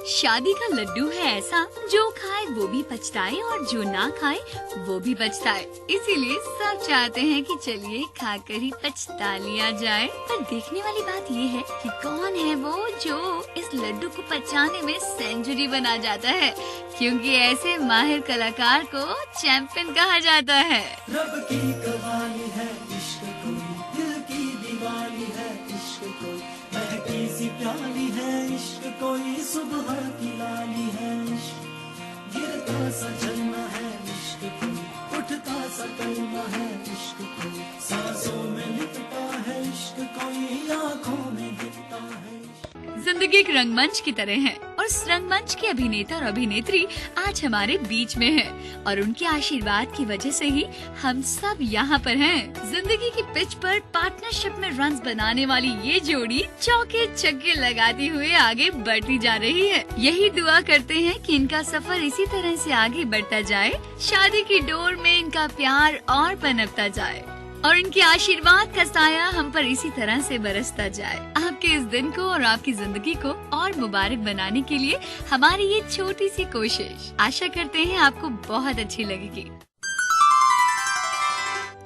शादी का लड्डू है ऐसा, जो खाए वो भी पछताए और जो ना खाए वो भी पछताए। इसीलिए सब चाहते हैं कि चलिए खाकर ही पछता लिया जाए। पर देखने वाली बात ये है कि कौन है वो जो इस लड्डू को पचाने में सेंचुरी बना जाता है, क्योंकि ऐसे माहिर कलाकार को चैंपियन कहा जाता है। रब की कवाली है इश्क कोई, दिल की दीवानी है इश्क कोई, महकी सी प्याली है इश्क कोई, सुबह की लाली है इश्क, गिरता सा जलना है इश्क कोई, उठता सा कलमा है इश्क कोई, सांसों में लिपटा है इश्क कोई, आंखों में गिरता है। जिंदगी एक रंगमंच की तरह है और इस रंगमंच के अभिनेता और अभिनेत्री आज हमारे बीच में हैं और उनके आशीर्वाद की वजह से ही हम सब यहाँ पर हैं। जिंदगी की पिच पर पार्टनरशिप में रन्स बनाने वाली ये जोड़ी चौके छक्के लगाती हुए आगे बढ़ती जा रही है। यही दुआ करते हैं कि इनका सफर इसी तरह से आगे बढ़ता जाए, शादी की डोर में इनका प्यार और पनपता जाए और इनके आशीर्वाद का साया हम पर इसी तरह से बरसता जाए। आपके इस दिन को और आपकी जिंदगी को और मुबारक बनाने के लिए हमारी ये छोटी सी कोशिश, आशा करते हैं आपको बहुत अच्छी लगेगी।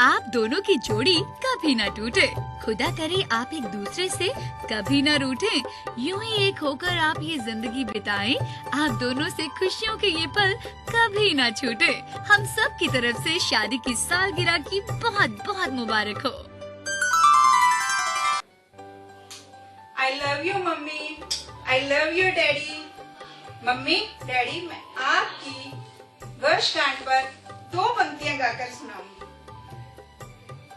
आप दोनों की जोड़ी कभी न टूटे, खुदा करे आप एक दूसरे से कभी न रूठे, यूं ही एक होकर आप ये जिंदगी बिताएं, आप दोनों से खुशियों के ये पल कभी न छूटे। हम सब की तरफ से शादी की सालगिरह की बहुत बहुत मुबारक हो। I love you mummy, I love you daddy. Mummy daddy, मैं आपकी वर्षगांठ पर 2 पंक्तियां गाकर सुनाऊंगी।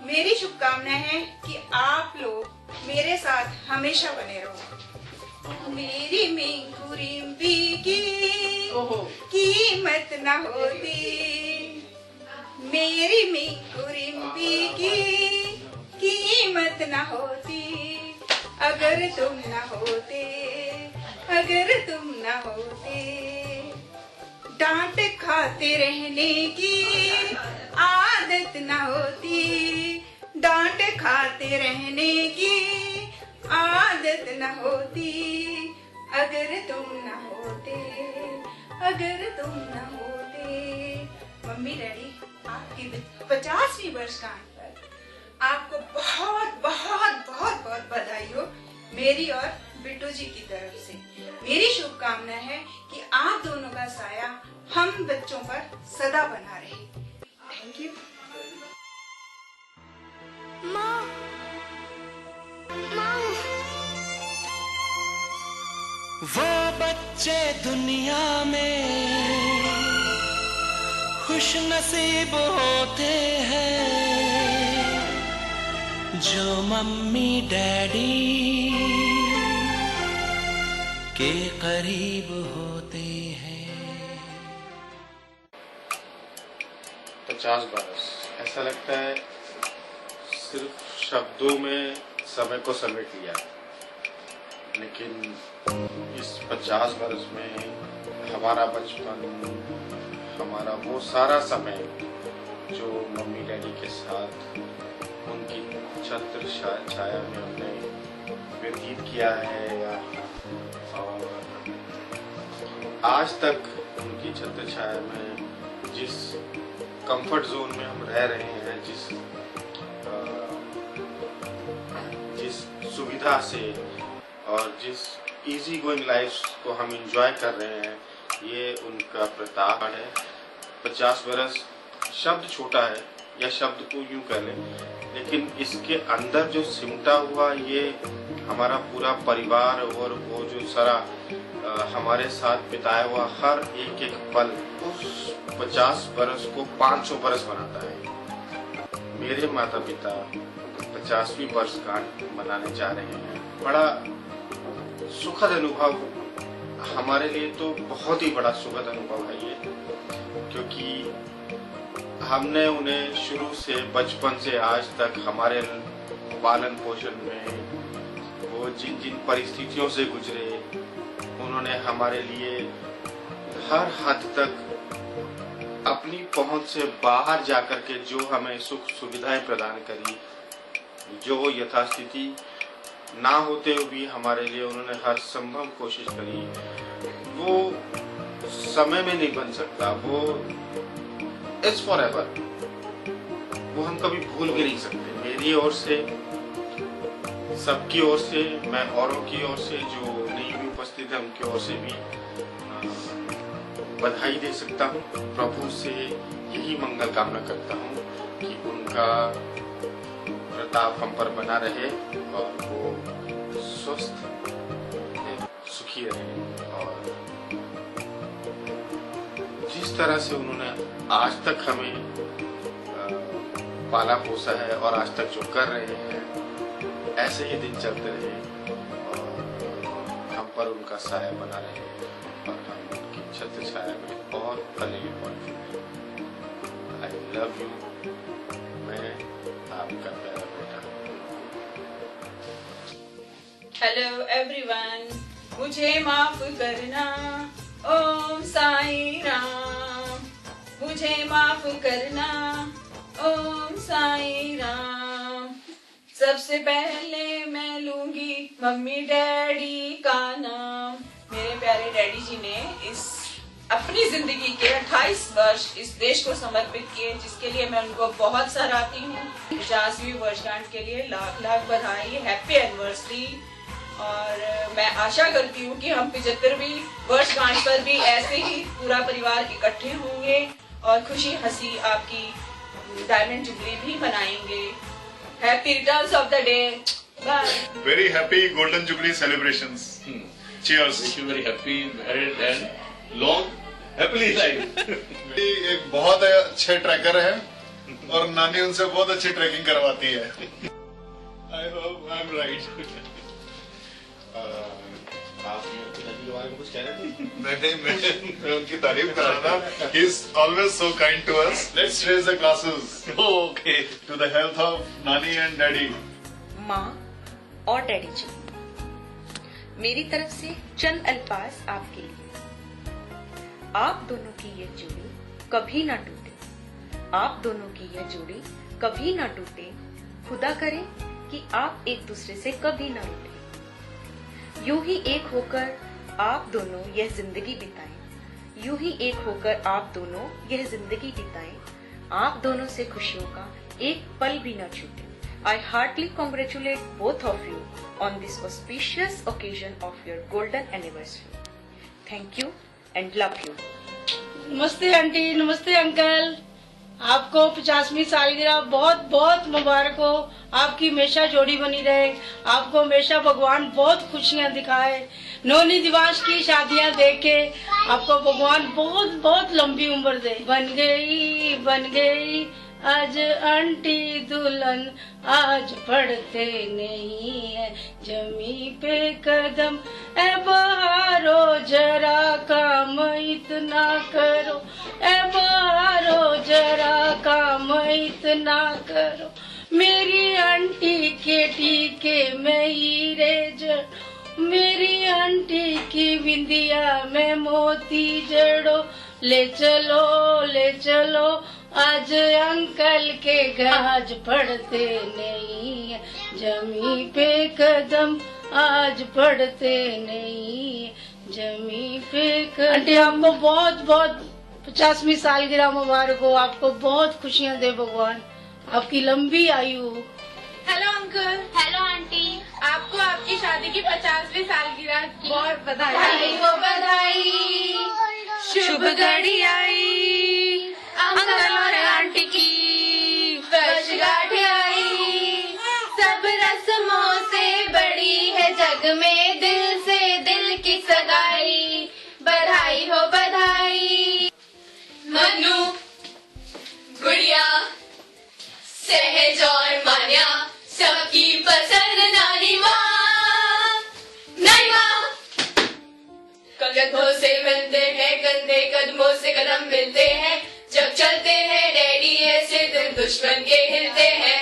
मेरी शुभकामनाएं है कि आप लोग मेरे साथ हमेशा बने रहो। मेरी मिंकू रिम्पी की कीमत न होती, मेरी मिंकू रिम्पी की कीमत न होती, अगर तुम न होते, अगर तुम न होते। डांट खाते रहने की आदत न होती, डांट खाते रहने की आदत न होती, अगर तुम न होते, अगर तुम न होते। मम्मी डैडी, आपकी 50वीं वर्षगांठ पर आपको बहुत बहुत बहुत बहुत बधाई हो मेरी और बिट्टू जी की तरफ से। मेरी शुभकामना है कि आप दोनों का साया हम बच्चों पर सदा बना रहे। Thank you. माँ, माँ। वो बच्चे दुनिया में खुश नसीब होते हैं जो मम्मी डैडी के करीब होते हैं। 50 बरस, ऐसा लगता है सिर्फ शब्दों में समय को समेट लिया, लेकिन इस 50 बरस में हमारा बचपन, हमारा वो सारा समय जो मम्मी डैडी के साथ उनकी छत्र छाया में हमने व्यतीत किया है, या और आज तक उनकी छत्र छाया में जिस कंफर्ट जोन में हम रह रहे हैं, जिस सुविधा से और जिस इजी गोइंग लाइफ को हम एंजॉय कर रहे हैं, ये उनका प्रताप है। 50 बरस शब्द छोटा है, या शब्द को यूं कह लें, लेकिन इसके अंदर जो सिमटा हुआ ये हमारा पूरा परिवार और वो जो सारा हमारे साथ बिताया हुआ हर एक एक पल उस 50 बरस को 500 बरस बनाता है। मेरे माता पिता 50वीं वर्षगांठ मनाने जा रहे हैं। बड़ा सुखद अनुभव, हमारे लिए तो बहुत ही बड़ा सुखद अनुभव है ये, क्योंकि हमने उन्हें शुरू से, बचपन से आज तक हमारे पालन पोषण में वो जिन जिन परिस्थितियों से गुजरे, उन्होंने हमारे लिए हर हद तक अपनी पहुंच से बाहर जाकर के जो हमें सुख सुविधाएं प्रदान करी, जो यथास्थिति ना होते हुए भी हमारे लिए उन्होंने हर संभव कोशिश करी, वो समय में नहीं बन सकता, वो इज फॉर एवर, वो हम कभी भूल भी नहीं सकते। मेरी ओर से, सबकी ओर से, मैं औरों की ओर से, जो नहीं भी उपस्थित है उनकी ओर से भी बधाई दे सकता हूँ। प्रभु से यही मंगल कामना करता हूँ कि उनका प्रताप हम पर बना रहे और वो स्वस्थ सुखी रहे। और जिस तरह से उन्होंने आज तक हमें पाला पोसा है और आज तक जो कर रहे हैं, ऐसे ही दिन चलते रहे और हम पर उनका साया बना रहे और हम उनकी छत्र छाया में और पले और फूले। I love you. मैं आपका प्यारा बेटा। हेलो एवरीवन, मुझे माफ करना, ओम साईं राम। मुझे माफ करना, ओम साईं राम। सबसे पहले मैं लूंगी मम्मी डैडी का नाम। मेरे प्यारे डैडी जी ने इस अपनी जिंदगी के 28 वर्ष इस देश को समर्पित किए, जिसके लिए मैं उनको बहुत सराहती हूँ। 50वीं वर्षगांठ के लिए लाख लाख बधाई, हैप्पी एनिवर्सरी। और मैं आशा करती हूँ कि हम 75वीं वर्षगांठ पर भी ऐसे ही पूरा परिवार इकट्ठे होंगे और खुशी हंसी आपकी डायमंड जुबली भी मनाएंगे। Happy returns of the day. Bye. Very happy Golden Jubilee celebrations. Cheers. Wish you very happy, married and long, happily life. ये एक बहुत अच्छे ट्रैकर है और नानी उनसे बहुत अच्छी ट्रैकिंग करवाती है। I hope I'm right. आप मेरे पिताजी के बारे में कुछ कह रहे थे? मैं उनकी तारीफ कर रहा था। He is always so kind to us. Let's raise the glasses Okay. to the health of Nani and Daddy. माँ और डैडी जी, मेरी तरफ से चंद अल्फाज आपके लिए। आप दोनों की ये जोड़ी कभी ना टूटे। आप दोनों की यह जोड़ी कभी ना टूटे। खुदा करे कि आप एक दूसरे से कभी ना रूठे। यूं ही एक होकर आप दोनों यह जिंदगी बिताएं। यूं ही एक होकर आप दोनों यह जिंदगी बिताएं। आप दोनों से खुशियों का एक पल भी न छूटे। I heartily congratulate both of you on this auspicious occasion of your golden anniversary. Thank you and love you. नमस्ते आंटी, नमस्ते अंकल। आपको 50वीं सालगिरह बहुत बहुत मुबारक हो। आपकी हमेशा जोड़ी बनी रहे। आपको हमेशा भगवान बहुत खुशियां दिखाए। नोनी दिवांश की शादियां देख के आपको भगवान बहुत बहुत लंबी उम्र दे। बन गई आज आंटी दुल्हन, आज पढ़ते नहीं है जमी पे कदम। ए बहारो जरा काम इतना करो, ए बहारो जरा काम इतना करो। मेरी आंटी के टीके में हीरे जड़, मेरी आंटी की बिंदिया में मोती जड़ो। ले चलो आज अंकल के गाज पड़ते नहीं है जमी पे कदम, आज पड़ते नहीं है जमी पे कदम। आंटी आपको बहुत बहुत 50वीं सालगिरह मुबारक हो। आपको बहुत खुशियां दे भगवान, आपकी लंबी आयु। Hello uncle. Hello aunty. आपको आपकी शादी की 50वीं सालगिरह की बहुत बधाई हो। बधाई। शुभ घड़ी आई, अंकल और आंटी की वर्षगांठ आई। सब रस्मों से बड़ी है जग में दिल से दिल की सगाई। बधाई हो बधाई। मनु, गुड़िया, सहज और मान्या, सबकी पसंद नानी माँ। नानी माँ कंधों से मिलते हैं, कंधे कदमों से कदम मिलते हैं। जब चलते हैं डैडी ऐसे दिल दुश्मन के हिलते हैं।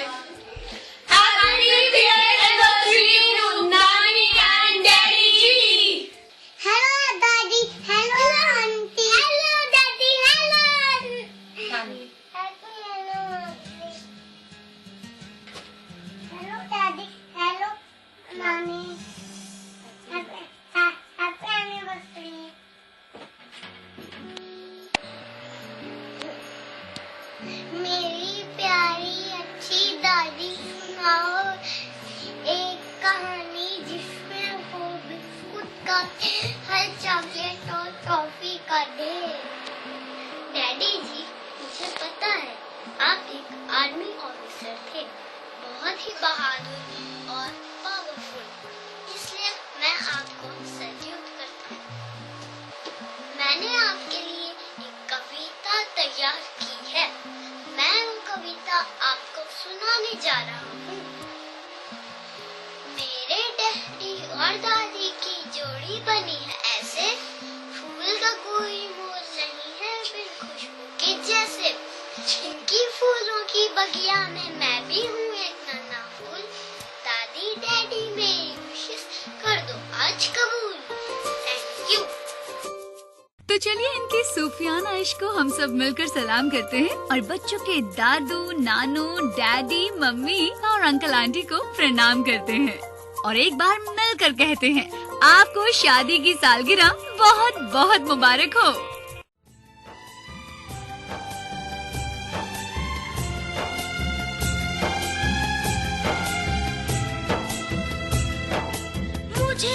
Happy anniversary to नानी and daddy ji. Hello daddy, hello auntie, hello daddy, hello नानी। hello daddy, hello mommy. Happy anniversary. Officer थे, बहुत ही बहादुर और पावरफुल, इसलिए मैं आपको सल्यूट करता हूँ। मैंने आपके लिए एक कविता तैयार की है, मैं वो कविता आपको सुनाने जा रहा हूँ। मेरे डैडी और दादी की जोड़ी बनी है ऐसे, फूल का कोई मोल नहीं है बिन खुशबू के जैसे। इनकी फूलों की बगिया में मैं भी हूँ एक नन्हा फूल, दादी डैडी मेरी विशेष कर दो आज कबूल। Thank you. तो चलिए इनके सूफियाना इश्क को हम सब मिलकर सलाम करते हैं और बच्चों के दादू, नानू, डैडी, मम्मी और अंकल आंटी को प्रणाम करते हैं और एक बार मिलकर कहते हैं आपको शादी की सालगिरह बहुत बहुत मुबारक हो। मुझे